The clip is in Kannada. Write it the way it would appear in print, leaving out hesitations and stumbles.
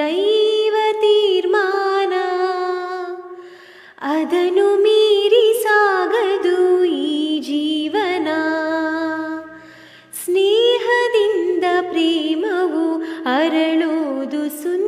ದೈವ ತೀರ್ಮಾನ. ಅದನ್ನು ಮೀರಿ ಸಾಗದು ಈ ಜೀವನ. ಸ್ನೇಹದಿಂದ ಪ್ರೇಮವು ಅರಳೋದು ಸುಂದರ